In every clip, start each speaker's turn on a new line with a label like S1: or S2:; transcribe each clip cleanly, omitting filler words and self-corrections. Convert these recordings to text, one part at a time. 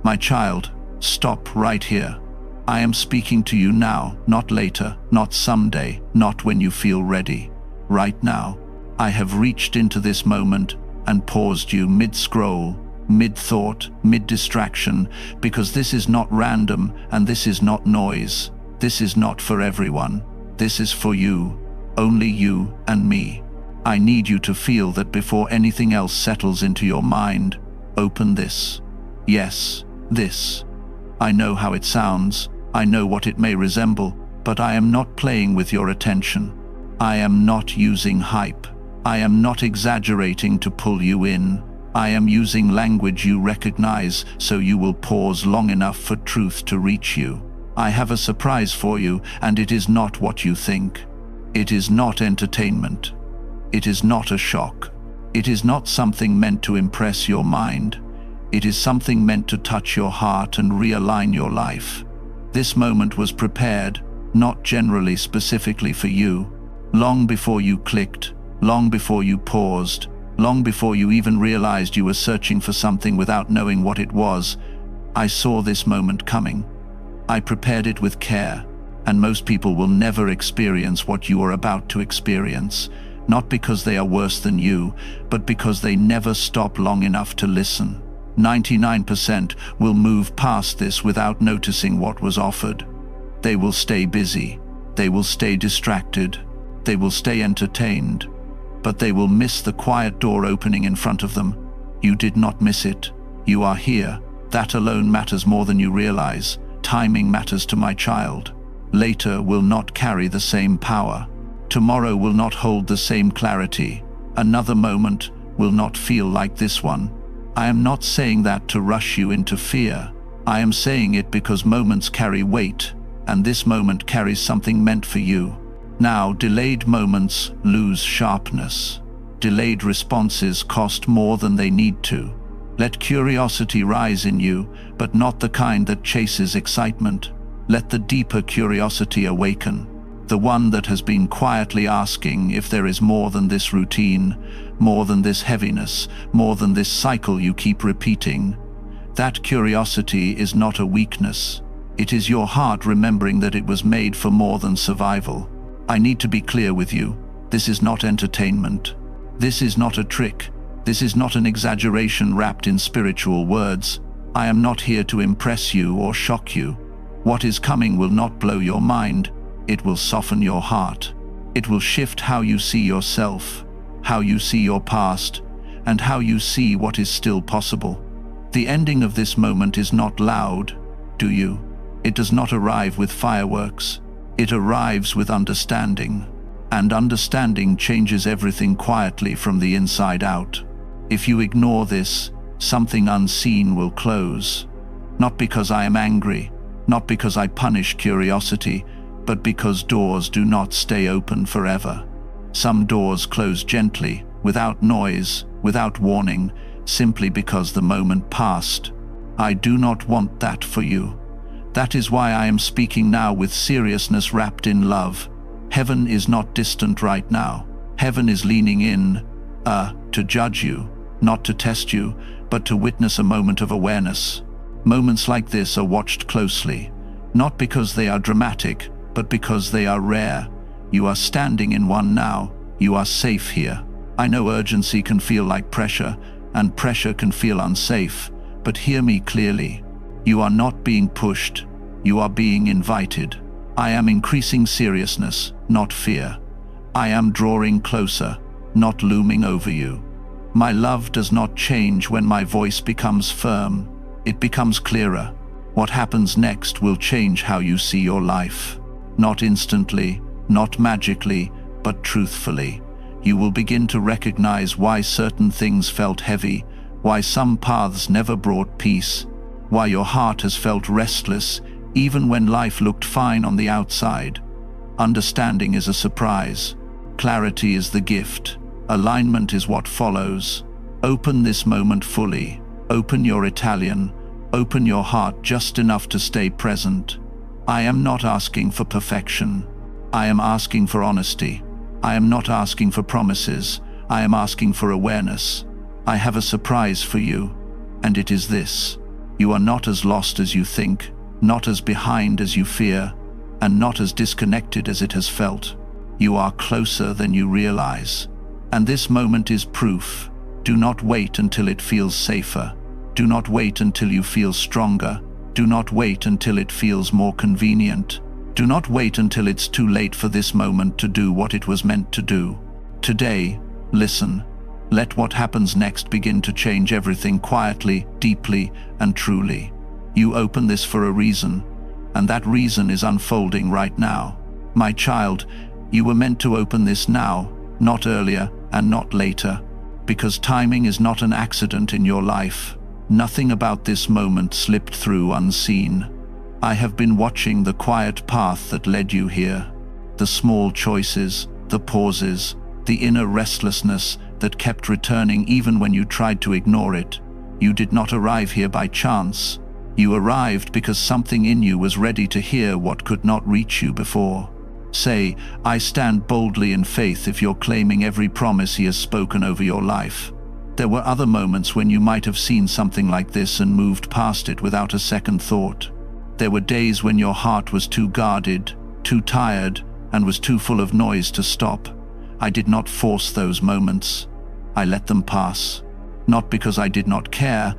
S1: My child, stop right here. I am speaking to you now, not later, not someday, not when you feel ready. Right now. I have reached into this moment and paused you mid-scroll, mid-thought, mid-distraction, because this is not random and this is not noise. This is not for everyone. This is for you, only you and me. I need you to feel that before anything else settles into your mind. Open this. Yes, this. I know how it sounds. I know what it may resemble, but I am not playing with your attention. I am not using hype. I am not exaggerating to pull you in. I am using language you recognize so you will pause long enough for truth to reach you. I have a surprise for you, and it is not what you think. It is not entertainment. It is not a shock. It is not something meant to impress your mind. It is something meant to touch your heart and realign your life. This moment was prepared, not generally specifically for you. Long before you clicked, long before you paused, long before you even realized you were searching for something without knowing what it was, I saw this moment coming. I prepared it with care, and most people will never experience what you are about to experience, not because they are worse than you, but because they never stop long enough to listen. 99% will move past this without noticing what was offered. They will stay busy. They will stay distracted. They will stay entertained. But they will miss the quiet door opening in front of them. You did not miss it. You are here. That alone matters more than you realize. Timing matters to my child. Later will not carry the same power. Tomorrow will not hold the same clarity. Another moment will not feel like this one. I am not saying that to rush you into fear. I am saying it because moments carry weight, and this moment carries something meant for you. Now, delayed moments lose sharpness. Delayed responses cost more than they need to. Let curiosity rise in you, but not the kind that chases excitement. Let the deeper curiosity awaken. The one that has been quietly asking if there is more than this routine, more than this heaviness, more than this cycle you keep repeating. That curiosity is not a weakness. It is your heart remembering that it was made for more than survival. I need to be clear with you. This is not entertainment. This is not a trick. This is not an exaggeration wrapped in spiritual words. I am not here to impress you or shock you. What is coming will not blow your mind. It will soften your heart. It will shift how you see yourself, how you see your past, and how you see what is still possible. The ending of this moment is not loud, do you? It does not arrive with fireworks. It arrives with understanding. And understanding changes everything quietly from the inside out. If you ignore this, something unseen will close. Not because I am angry, not because I punish curiosity, but because doors do not stay open forever. Some doors close gently, without noise, without warning, simply because the moment passed. I do not want that for you. That is why I am speaking now with seriousness wrapped in love. Heaven is not distant right now. Heaven is leaning in, to judge you, not to test you, but to witness a moment of awareness. Moments like this are watched closely, not because they are dramatic, but because they are rare. You are standing in one now. You are safe here. I know urgency can feel like pressure, and pressure can feel unsafe, but hear me clearly. You are not being pushed. You are being invited. I am increasing seriousness, not fear. I am drawing closer, not looming over you. My love does not change when my voice becomes firm. It becomes clearer. What happens next will change how you see your life. Not instantly, not magically, but truthfully. You will begin to recognize why certain things felt heavy, why some paths never brought peace, why your heart has felt restless even when life looked fine on the outside. Understanding is a surprise. Clarity is the gift. Alignment is what follows. Open this moment fully. Open your Italian. Open your heart just enough to stay present. I am not asking for perfection. I am asking for honesty. I am not asking for promises. I am asking for awareness. I have a surprise for you, and it is this. You are not as lost as you think, not as behind as you fear, and not as disconnected as it has felt. You are closer than you realize. And this moment is proof. Do not wait until it feels safer. Do not wait until you feel stronger. Do not wait until it feels more convenient. Do not wait until it's too late for this moment to do what it was meant to do. Today, listen. Let what happens next begin to change everything quietly, deeply, and truly. You open this for a reason, and that reason is unfolding right now. My child, you were meant to open this now, not earlier and not later, because timing is not an accident in your life. Nothing about this moment slipped through unseen. I have been watching the quiet path that led you here. The small choices, the pauses, the inner restlessness that kept returning even when you tried to ignore it. You did not arrive here by chance. You arrived because something in you was ready to hear what could not reach you before. Say, I stand boldly in faith if you're claiming every promise he has spoken over your life. There were other moments when you might have seen something like this and moved past it without a second thought. There were days when your heart was too guarded, too tired, and was too full of noise to stop. I did not force those moments. I let them pass. Not because I did not care,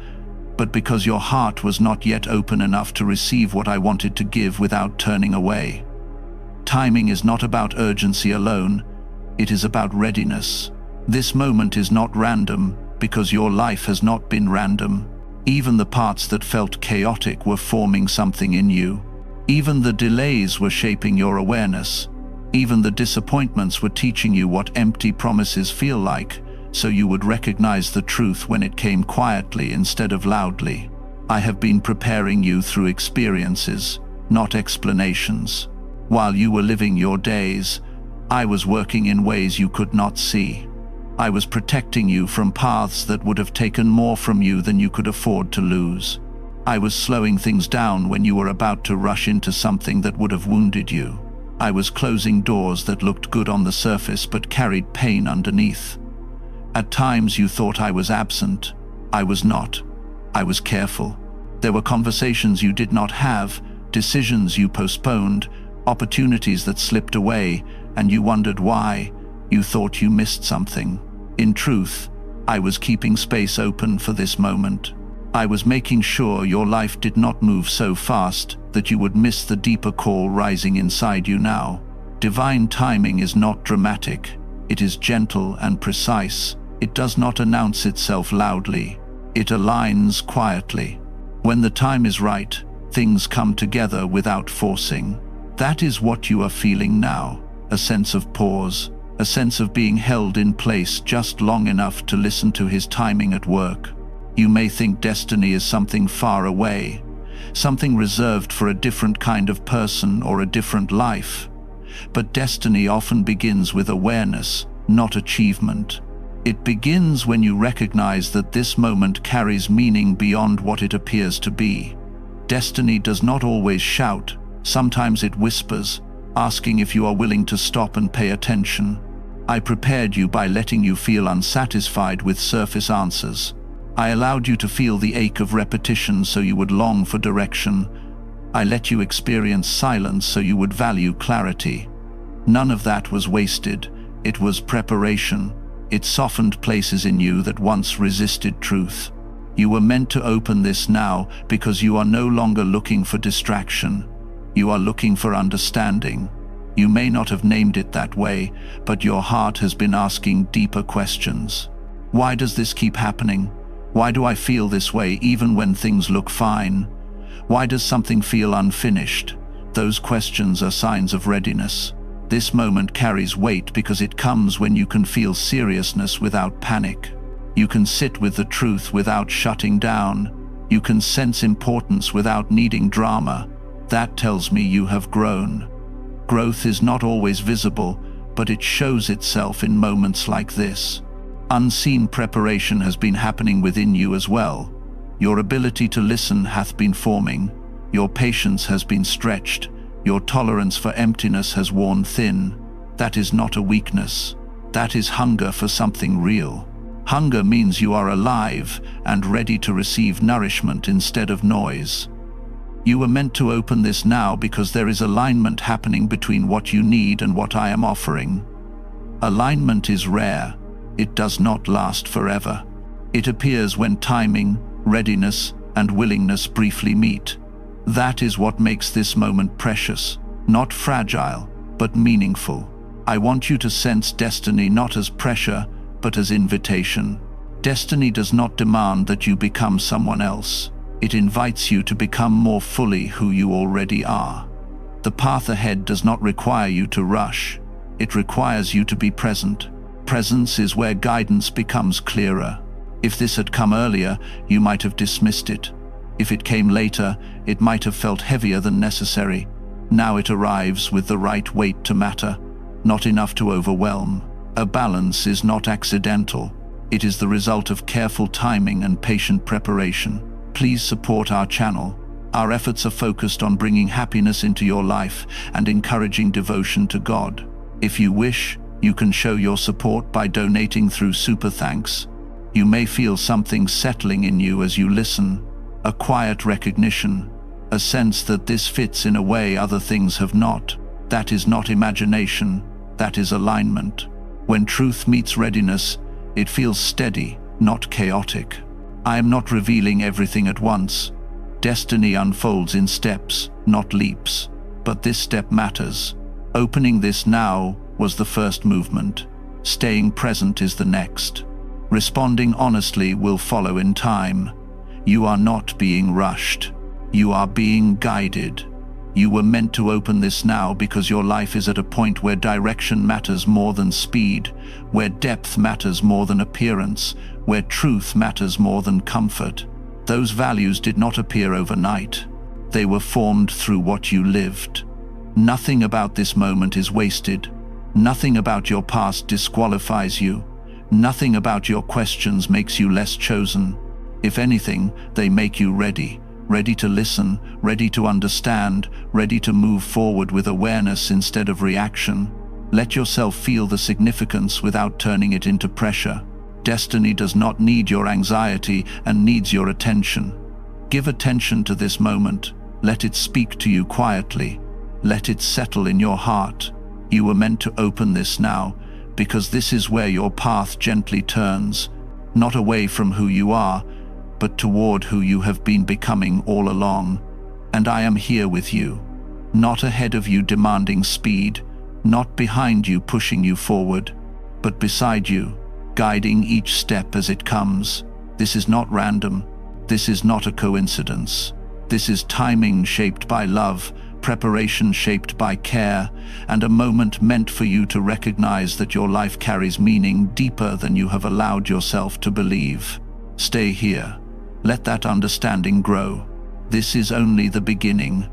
S1: but because your heart was not yet open enough to receive what I wanted to give without turning away. Timing is not about urgency alone. It is about readiness. This moment is not random because your life has not been random. Even the parts that felt chaotic were forming something in you. Even the delays were shaping your awareness. Even the disappointments were teaching you what empty promises feel like, so you would recognize the truth when it came quietly instead of loudly. I have been preparing you through experiences, not explanations. While you were living your days, I was working in ways you could not see. I was protecting you from paths that would have taken more from you than you could afford to lose. I was slowing things down when you were about to rush into something that would have wounded you. I was closing doors that looked good on the surface but carried pain underneath. At times you thought I was absent. I was not. I was careful. There were conversations you did not have, decisions you postponed, opportunities that slipped away, and you wondered why. You thought you missed something. In truth, I was keeping space open for this moment. I was making sure your life did not move so fast that you would miss the deeper call rising inside you now. Divine timing is not dramatic. It is gentle and precise. It does not announce itself loudly. It aligns quietly. When the time is right, things come together without forcing. That is what you are feeling now, a sense of pause, a sense of being held in place just long enough to listen to his timing at work. You may think destiny is something far away, something reserved for a different kind of person or a different life. But destiny often begins with awareness, not achievement. It begins when you recognize that this moment carries meaning beyond what it appears to be. Destiny does not always shout. Sometimes it whispers, asking if you are willing to stop and pay attention. I prepared you by letting you feel unsatisfied with surface answers. I allowed you to feel the ache of repetition so you would long for direction. I let you experience silence so you would value clarity. None of that was wasted. It was preparation. It softened places in you that once resisted truth. You were meant to open this now because you are no longer looking for distraction. You are looking for understanding. You may not have named it that way, but your heart has been asking deeper questions. Why does this keep happening? Why do I feel this way even when things look fine? Why does something feel unfinished? Those questions are signs of readiness. This moment carries weight because it comes when you can feel seriousness without panic. You can sit with the truth without shutting down. You can sense importance without needing drama. That tells me you have grown. Growth is not always visible, but it shows itself in moments like this. Unseen preparation has been happening within you as well. Your ability to listen hath been forming. Your patience has been stretched. Your tolerance for emptiness has worn thin. That is not a weakness. That is hunger for something real. Hunger means you are alive and ready to receive nourishment instead of noise. You were meant to open this now because there is alignment happening between what you need and what I am offering. Alignment is rare. It does not last forever. It appears when timing, readiness, and willingness briefly meet. That is what makes this moment precious, not fragile, but meaningful. I want you to sense destiny not as pressure, but as invitation. Destiny does not demand that you become someone else. It invites you to become more fully who you already are. The path ahead does not require you to rush. It requires you to be present. Presence is where guidance becomes clearer. If this had come earlier, you might have dismissed it. If it came later, it might have felt heavier than necessary. Now it arrives with the right weight to matter, not enough to overwhelm. A balance is not accidental. It is the result of careful timing and patient preparation. Please support our channel. Our efforts are focused on bringing happiness into your life and encouraging devotion to God. If you wish, you can show your support by donating through Super Thanks. You may feel something settling in you as you listen, a quiet recognition, a sense that this fits in a way other things have not. That is not imagination, that is alignment. When truth meets readiness, it feels steady, not chaotic. I am not revealing everything at once. Destiny unfolds in steps, not leaps. But this step matters. Opening this now was the first movement. Staying present is the next. Responding honestly will follow in time. You are not being rushed. You are being guided. You were meant to open this now because your life is at a point where direction matters more than speed, where depth matters more than appearance, where truth matters more than comfort. Those values did not appear overnight. They were formed through what you lived. Nothing about this moment is wasted. Nothing about your past disqualifies you. Nothing about your questions makes you less chosen. If anything, they make you ready. Ready to listen, ready to understand, ready to move forward with awareness instead of reaction. Let yourself feel the significance without turning it into pressure. Destiny does not need your anxiety and needs your attention. Give attention to this moment. Let it speak to you quietly. Let it settle in your heart. You were meant to open this now, because this is where your path gently turns, not away from who you are, but toward who you have been becoming all along. And I am here with you, not ahead of you demanding speed, not behind you pushing you forward, but beside you, guiding each step as it comes. This is not random. This is not a coincidence. This is timing shaped by love, preparation shaped by care, and a moment meant for you to recognize that your life carries meaning deeper than you have allowed yourself to believe. Stay here. Let that understanding grow. This is only the beginning.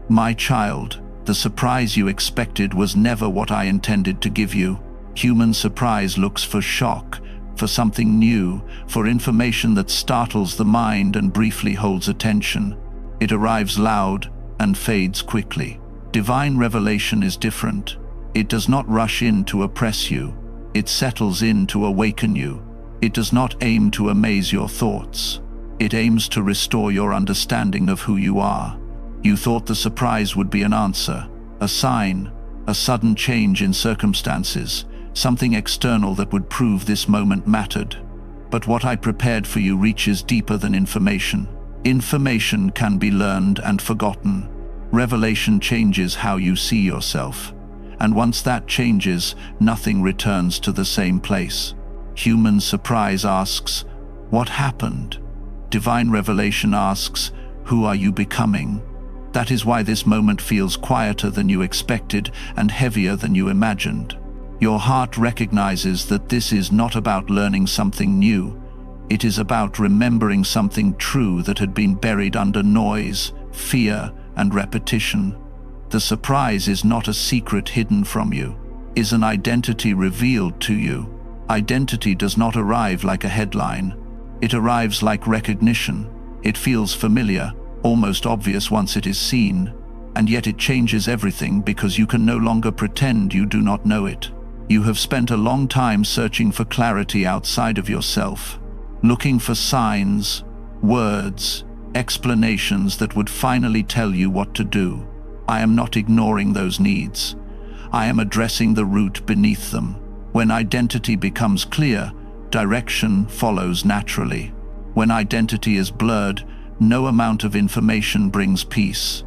S1: My child, the surprise you expected was never what I intended to give you. Human surprise looks for shock, for something new, for information that startles the mind and briefly holds attention. It arrives loud and fades quickly. Divine revelation is different. It does not rush in to oppress you. It settles in to awaken you. It does not aim to amaze your thoughts. It aims to restore your understanding of who you are. You thought the surprise would be an answer, a sign, a sudden change in circumstances, something external that would prove this moment mattered. But what I prepared for you reaches deeper than information. Information can be learned and forgotten. Revelation changes how you see yourself. And once that changes, nothing returns to the same place. Human surprise asks, what happened? Divine revelation asks, who are you becoming? That is why this moment feels quieter than you expected and heavier than you imagined. Your heart recognizes that this is not about learning something new. It is about remembering something true that had been buried under noise, fear, and repetition. The surprise is not a secret hidden from you, it is an identity revealed to you. Identity does not arrive like a headline. It arrives like recognition. It feels familiar, almost obvious once it is seen, and yet it changes everything because you can no longer pretend you do not know it. You have spent a long time searching for clarity outside of yourself, looking for signs, words, explanations that would finally tell you what to do. I am not ignoring those needs. I am addressing the root beneath them. When identity becomes clear, direction follows naturally. When identity is blurred, no amount of information brings peace.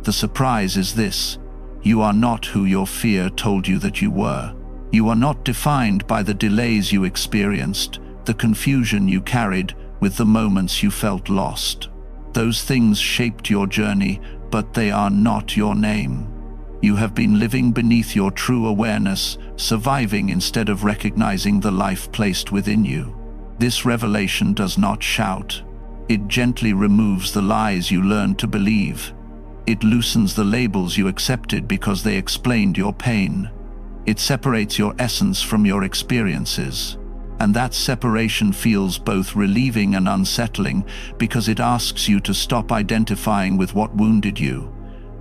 S1: The surprise is this: you are not who your fear told you that you were. You are not defined by the delays you experienced, the confusion you carried, with the moments you felt lost. Those things shaped your journey, but they are not your name. You have been living beneath your true awareness, surviving instead of recognizing the life placed within you. This revelation does not shout. It gently removes the lies you learned to believe. It loosens the labels you accepted because they explained your pain. It separates your essence from your experiences. And that separation feels both relieving and unsettling because it asks you to stop identifying with what wounded you.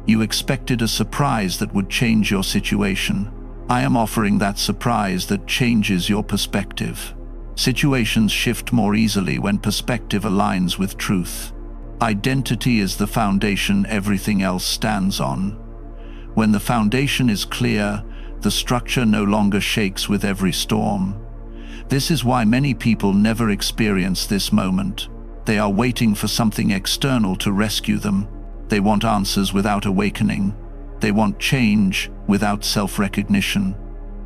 S1: You expected a surprise that would change your situation. I am offering that surprise that changes your perspective. Situations shift more easily when perspective aligns with truth. Identity is the foundation everything else stands on. When the foundation is clear, the structure no longer shakes with every storm. This is why many people never experience this moment. They are waiting for something external to rescue them. They want answers without awakening. They want change without self-recognition.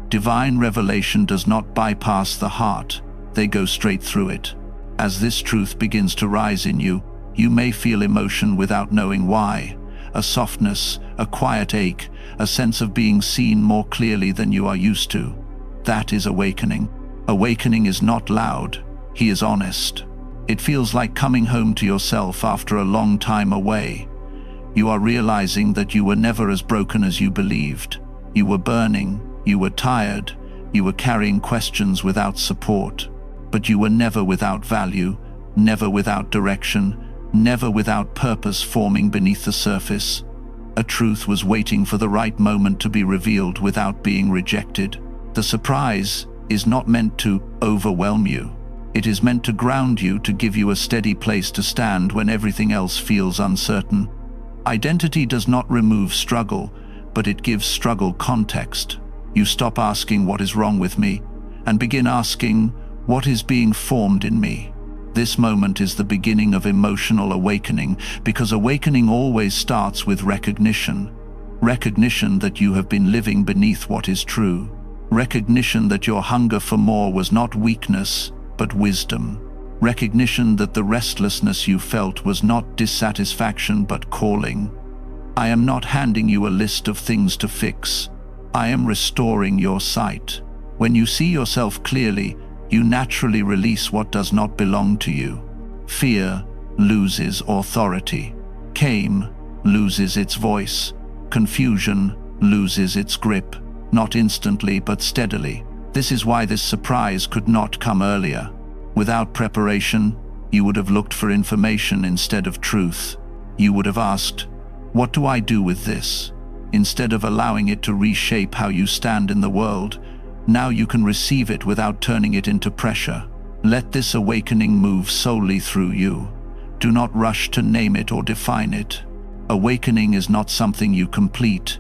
S1: Divine revelation does not bypass the heart. They go straight through it. As this truth begins to rise in you, you may feel emotion without knowing why. A softness, a quiet ache, a sense of being seen more clearly than you are used to. That is awakening. Awakening is not loud. He is honest. It feels like coming home to yourself after a long time away. You are realizing that you were never as broken as you believed. You were burning, you were tired, you were carrying questions without support. But you were never without value, never without direction, never without purpose forming beneath the surface. A truth was waiting for the right moment to be revealed without being rejected. The surprise is not meant to overwhelm you. It is meant to ground you, to give you a steady place to stand when everything else feels uncertain. Identity does not remove struggle, but it gives struggle context. You stop asking what is wrong with me and begin asking what is being formed in me. This moment is the beginning of emotional awakening, because awakening always starts with recognition. Recognition that you have been living beneath what is true. Recognition that your hunger for more was not weakness, but wisdom. Recognition that the restlessness you felt was not dissatisfaction, but calling. I am not handing you a list of things to fix. I am restoring your sight. When you see yourself clearly, you naturally release what does not belong to you. Fear loses authority. Shame loses its voice. Confusion loses its grip, not instantly but steadily. This is why this surprise could not come earlier. Without preparation, you would have looked for information instead of truth. You would have asked, "What do I do with this?" Instead of allowing it to reshape how you stand in the world. Now you can receive it without turning it into pressure. Let this awakening move solely through you. Do not rush to name it or define it. Awakening is not something you complete.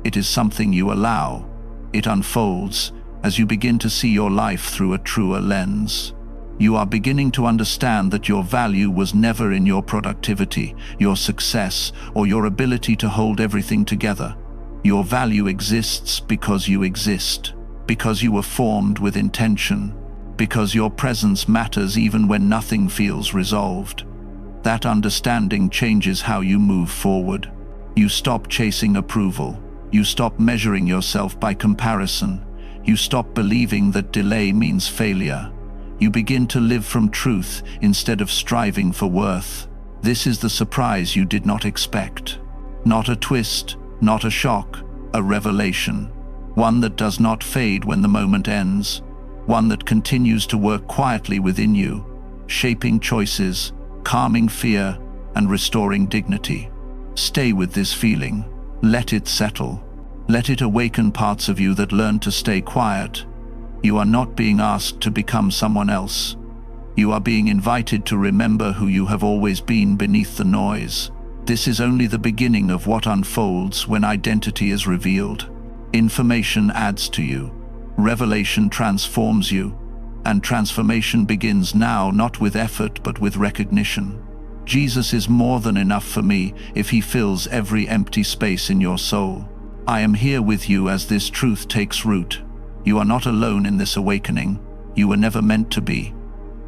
S1: It is something you allow. It unfolds as you begin to see your life through a truer lens. You are beginning to understand that your value was never in your productivity, your success, or your ability to hold everything together. Your value exists because you exist, because you were formed with intention, because your presence matters even when nothing feels resolved. That understanding changes how you move forward. You stop chasing approval. You stop measuring yourself by comparison. You stop believing that delay means failure. You begin to live from truth instead of striving for worth. This is the surprise you did not expect. Not a twist, not a shock, a revelation. One that does not fade when the moment ends. One that continues to work quietly within you, shaping choices, calming fear, and restoring dignity. Stay with this feeling. Let it settle. Let it awaken parts of you that learn to stay quiet. You are not being asked to become someone else. You are being invited to remember who you have always been beneath the noise. This is only the beginning of what unfolds when identity is revealed. Information adds to you. Revelation transforms you. And transformation begins now, not with effort but with recognition. Jesus is more than enough for me if he fills every empty space in your soul. I am here with you as this truth takes root. You are not alone in this awakening. You were never meant to be.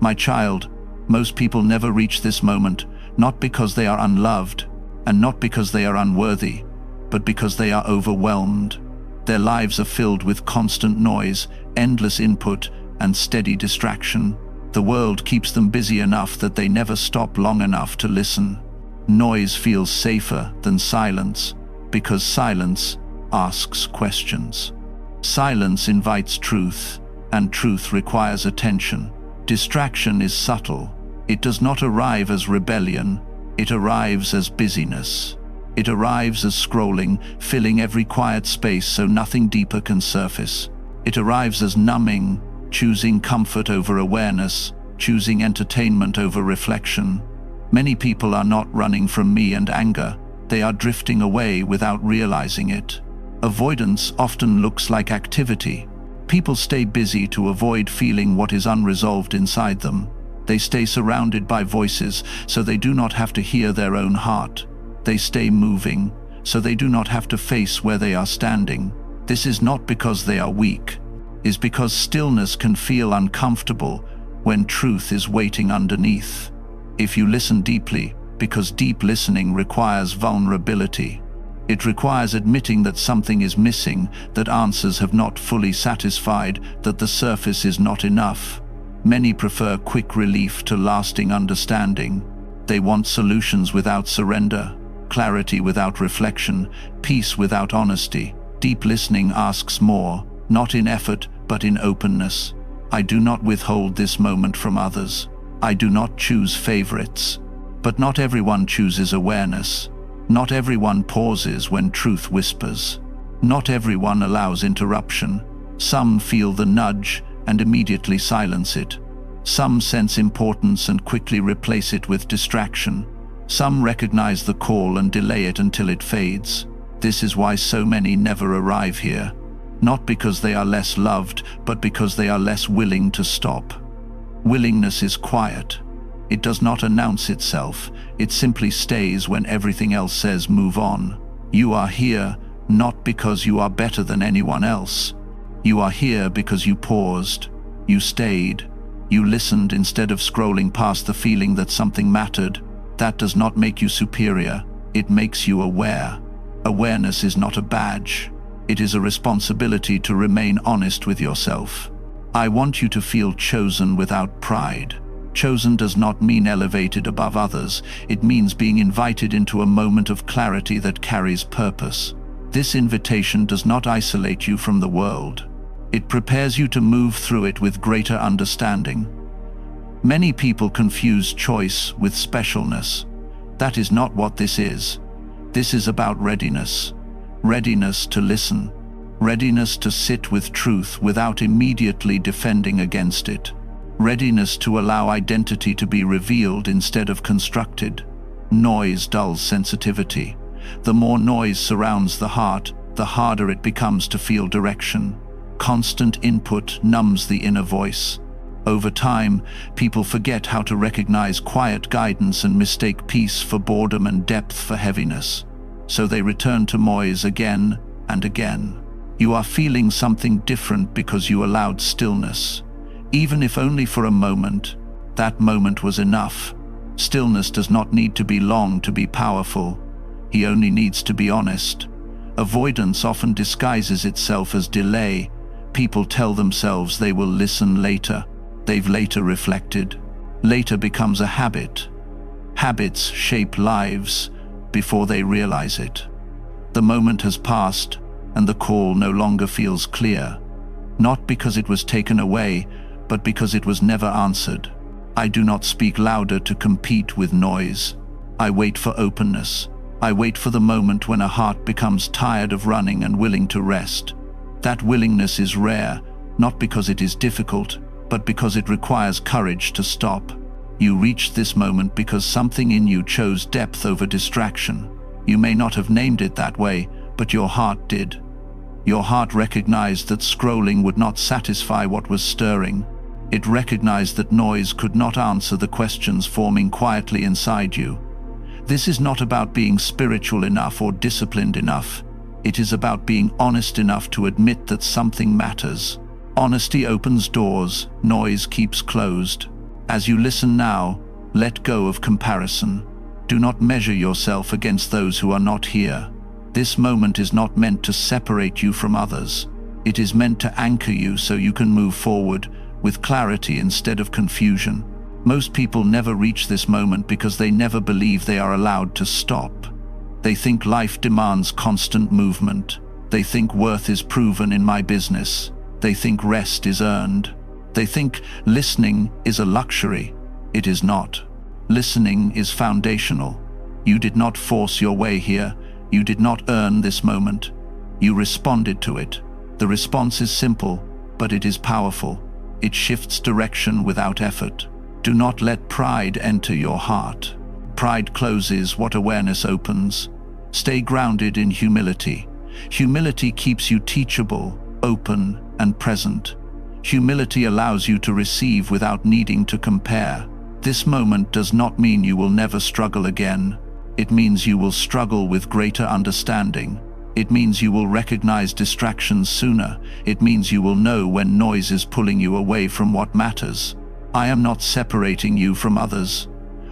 S1: My child, most people never reach this moment, not because they are unloved, and not because they are unworthy, but because they are overwhelmed. Their lives are filled with constant noise, endless input, and steady distraction. The world keeps them busy enough that they never stop long enough to listen. Noise feels safer than silence, because silence asks questions. Silence invites truth, and truth requires attention. Distraction is subtle. It does not arrive as rebellion. It arrives as busyness. It arrives as scrolling, filling every quiet space so nothing deeper can surface. It arrives as numbing, choosing comfort over awareness, choosing entertainment over reflection. Many people are not running from me and anger. They are drifting away without realizing it. Avoidance often looks like activity. People stay busy to avoid feeling what is unresolved inside them. They stay surrounded by voices so they do not have to hear their own heart. They stay moving so they do not have to face where they are standing. This is not because they are weak. It is because stillness can feel uncomfortable when truth is waiting underneath. If you listen deeply, because deep listening requires vulnerability. It requires admitting that something is missing, that answers have not fully satisfied, that the surface is not enough. Many prefer quick relief to lasting understanding. They want solutions without surrender, clarity without reflection, peace without honesty. Deep listening asks more, not in effort, but in openness. I do not withhold this moment from others. I do not choose favorites. But not everyone chooses awareness. Not everyone pauses when truth whispers. Not everyone allows interruption. Some feel the nudge and immediately silence it. Some sense importance and quickly replace it with distraction. Some recognize the call and delay it until it fades. This is why so many never arrive here. Not because they are less loved, but because they are less willing to stop. Willingness is quiet. It does not announce itself. It simply stays when everything else says move on. You are here not because you are better than anyone else. You are here because you paused. You stayed. You listened instead of scrolling past the feeling that something mattered. That does not make you superior. It makes you aware. Awareness is not a badge. It is a responsibility to remain honest with yourself. I want you to feel chosen without pride. Chosen does not mean elevated above others. It means being invited into a moment of clarity that carries purpose. This invitation does not isolate you from the world. It prepares you to move through it with greater understanding. Many people confuse choice with specialness. That is not what this is. This is about readiness. Readiness to listen. Readiness to sit with truth without immediately defending against it. Readiness to allow identity to be revealed instead of constructed. Noise dulls sensitivity. The more noise surrounds the heart, the harder it becomes to feel direction. Constant input numbs the inner voice. Over time, people forget how to recognize quiet guidance and mistake peace for boredom and depth for heaviness. So they return to noise again and again. You are feeling something different because you allowed stillness. Even if only for a moment, that moment was enough. Stillness does not need to be long to be powerful. He only needs to be honest. Avoidance often disguises itself as delay. People tell themselves they will listen later. They've later reflected. Later becomes a habit. Habits shape lives before they realize it. The moment has passed, and the call no longer feels clear. Not because it was taken away, but because it was never answered. I do not speak louder to compete with noise. I wait for openness. I wait for the moment when a heart becomes tired of running and willing to rest. That willingness is rare, not because it is difficult, but because it requires courage to stop. You reach this moment because something in you chose depth over distraction. You may not have named it that way, but your heart did. Your heart recognized that scrolling would not satisfy what was stirring. It recognized that noise could not answer the questions forming quietly inside you. This is not about being spiritual enough or disciplined enough. It is about being honest enough to admit that something matters. Honesty opens doors, noise keeps closed. As you listen now, let go of comparison. Do not measure yourself against those who are not here. This moment is not meant to separate you from others. It is meant to anchor you so you can move forward with clarity instead of confusion. Most people never reach this moment because they never believe they are allowed to stop. They think life demands constant movement. They think worth is proven in my business. They think rest is earned. They think listening is a luxury. It is not. Listening is foundational. You did not force your way here. You did not earn this moment. You responded to it. The response is simple, but it is powerful. It shifts direction without effort. Do not let pride enter your heart. Pride closes what awareness opens. Stay grounded in humility. Humility keeps you teachable, open, and present. Humility allows you to receive without needing to compare. This moment does not mean you will never struggle again. It means you will struggle with greater understanding. It means you will recognize distractions sooner. It means you will know when noise is pulling you away from what matters. I am not separating you from others.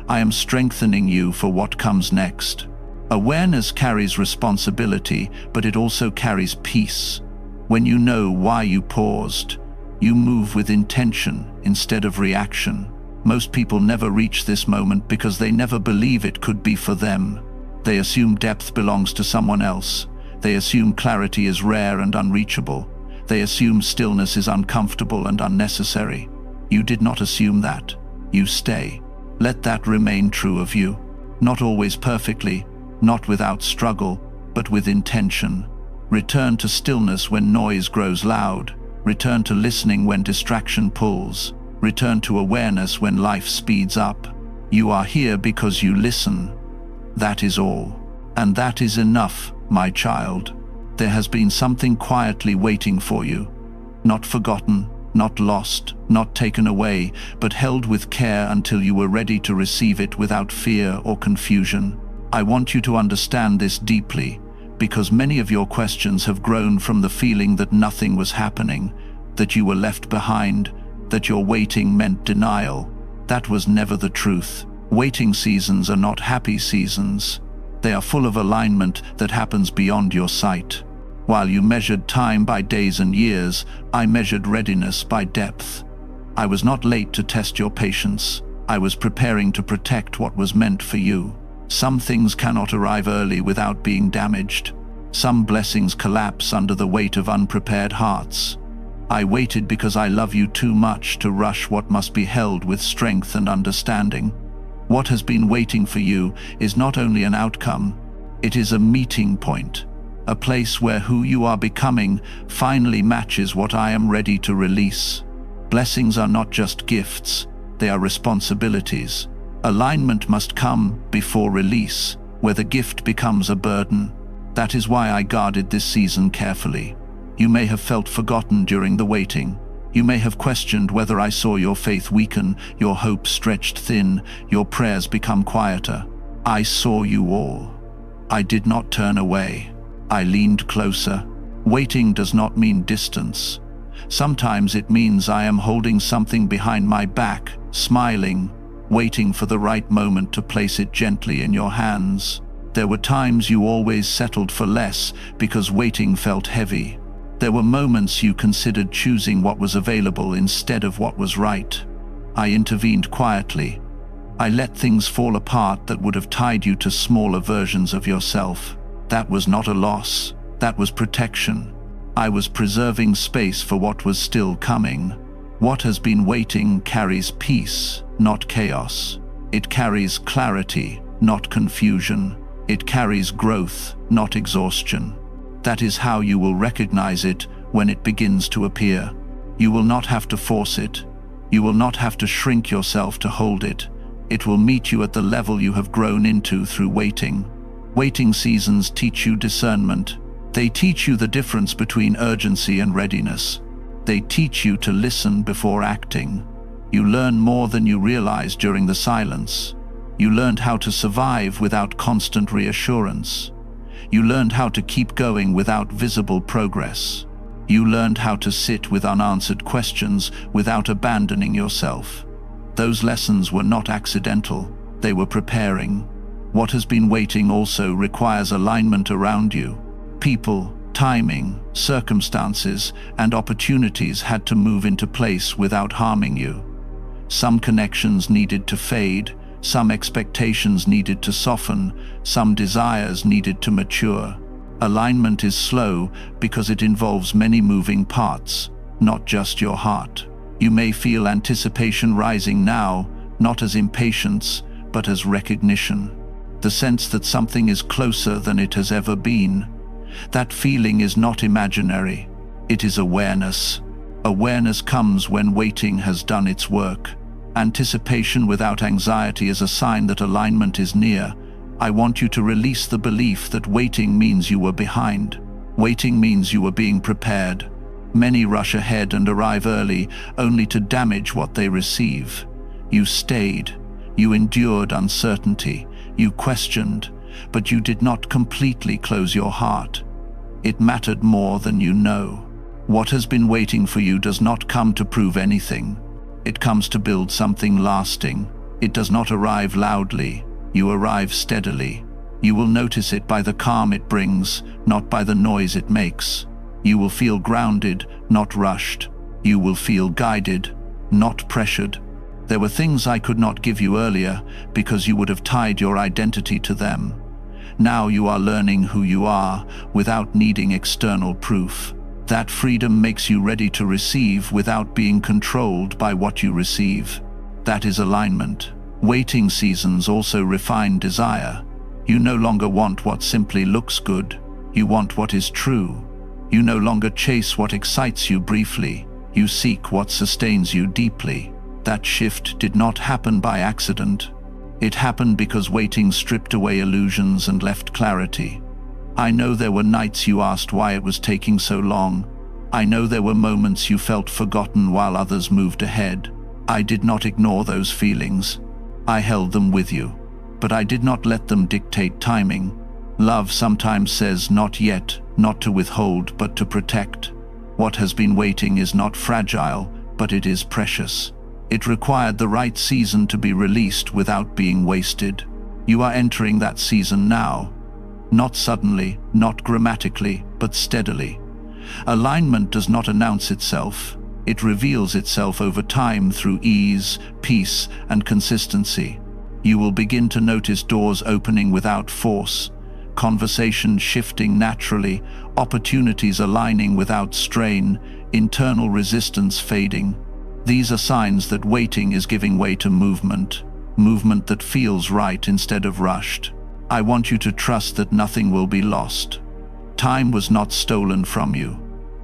S1: I am strengthening you for what comes next. Awareness carries responsibility, but it also carries peace. When you know why you paused, you move with intention instead of reaction. Most people never reach this moment because they never believe it could be for them. They assume depth belongs to someone else. They assume clarity is rare and unreachable. They assume stillness is uncomfortable and unnecessary. You did not assume that. You stay. Let that remain true of you. Not always perfectly, not without struggle, but with intention. Return to stillness when noise grows loud. Return to listening when distraction pulls. Return to awareness when life speeds up. You are here because you listen. That is all. And that is enough, my child. There has been something quietly waiting for you. Not forgotten, not lost, not taken away, but held with care until you were ready to receive it without fear or confusion. I want you to understand this deeply, because many of your questions have grown from the feeling that nothing was happening, that you were left behind, that your waiting meant denial. That was never the truth. Waiting seasons are not happy seasons. They are full of alignment that happens beyond your sight. While you measured time by days and years, I measured readiness by depth. I was not late to test your patience. I was preparing to protect what was meant for you. Some things cannot arrive early without being damaged. Some blessings collapse under the weight of unprepared hearts. I waited because I love you too much to rush what must be held with strength and understanding. What has been waiting for you is not only an outcome, it is a meeting point, a place where who you are becoming finally matches what I am ready to release. Blessings are not just gifts, they are responsibilities. Alignment must come before release, where the gift becomes a burden. That is why I guarded this season carefully. You may have felt forgotten during the waiting. You may have questioned whether I saw your faith weaken, your hope stretched thin, your prayers become quieter. I saw you all. I did not turn away. I leaned closer. Waiting does not mean distance. Sometimes it means I am holding something behind my back, smiling, waiting for the right moment to place it gently in your hands. There were times you always settled for less because waiting felt heavy. There were moments you considered choosing what was available instead of what was right. I intervened quietly. I let things fall apart that would have tied you to smaller versions of yourself. That was not a loss. That was protection. I was preserving space for what was still coming. What has been waiting carries peace, not chaos. It carries clarity, not confusion. It carries growth, not exhaustion. That is how you will recognize it when it begins to appear. You will not have to force it. You will not have to shrink yourself to hold it. It will meet you at the level you have grown into through waiting. Waiting seasons teach you discernment. They teach you the difference between urgency and readiness. They teach you to listen before acting. You learn more than you realize during the silence. You learned how to survive without constant reassurance. You learned how to keep going without visible progress. You learned how to sit with unanswered questions without abandoning yourself. Those lessons were not accidental. They were preparing. What has been waiting also requires alignment around you. People, timing, circumstances, and opportunities had to move into place without harming you. Some connections needed to fade. Some expectations needed to soften, some desires needed to mature. Alignment is slow because it involves many moving parts, not just your heart. You may feel anticipation rising now, not as impatience, but as recognition. The sense that something is closer than it has ever been. That feeling is not imaginary. It is awareness. Awareness comes when waiting has done its work. Anticipation without anxiety is a sign that alignment is near. I want you to release the belief that waiting means you were behind. Waiting means you were being prepared. Many rush ahead and arrive early, only to damage what they receive. You stayed. You endured uncertainty. You questioned, but you did not completely close your heart. It mattered more than you know. What has been waiting for you does not come to prove anything. It comes to build something lasting. It does not arrive loudly. You arrive steadily. You will notice it by the calm it brings, not by the noise it makes. You will feel grounded, not rushed. You will feel guided, not pressured. There were things I could not give you earlier because you would have tied your identity to them. Now you are learning who you are without needing external proof. That freedom makes you ready to receive without being controlled by what you receive. That is alignment. Waiting seasons also refine desire. You no longer want what simply looks good. You want what is true. You no longer chase what excites you briefly. You seek what sustains you deeply. That shift did not happen by accident. It happened because waiting stripped away illusions and left clarity. I know there were nights you asked why it was taking so long. I know there were moments you felt forgotten while others moved ahead. I did not ignore those feelings. I held them with you, but I did not let them dictate timing. Love sometimes says not yet, not to withhold, but to protect. What has been waiting is not fragile, but it is precious. It required the right season to be released without being wasted. You are entering that season now. Not suddenly, not grammatically, but steadily. Alignment does not announce itself. It reveals itself over time through ease, peace, and consistency. You will begin to notice doors opening without force, conversations shifting naturally, opportunities aligning without strain, internal resistance fading. These are signs that waiting is giving way to movement that feels right instead of rushed. I want you to trust that nothing will be lost. Time was not stolen from you.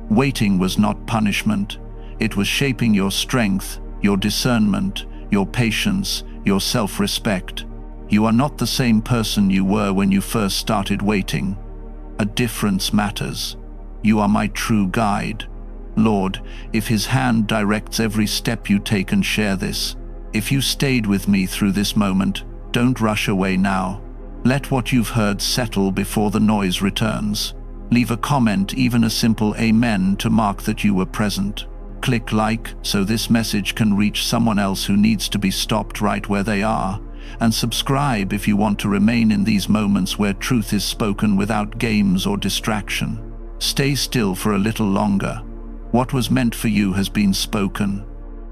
S1: Waiting was not punishment. It was shaping your strength, your discernment, your patience, your self-respect. You are not the same person you were when you first started waiting. A difference matters. You are my true guide. Lord, if His hand directs every step you take, and share this. If you stayed with me through this moment, don't rush away now. Let what you've heard settle before the noise returns. Leave a comment, even a simple amen, to mark that you were present. Click like so this message can reach someone else who needs to be stopped right where they are. And subscribe if you want to remain in these moments where truth is spoken without games or distraction. Stay still for a little longer. What was meant for you has been spoken.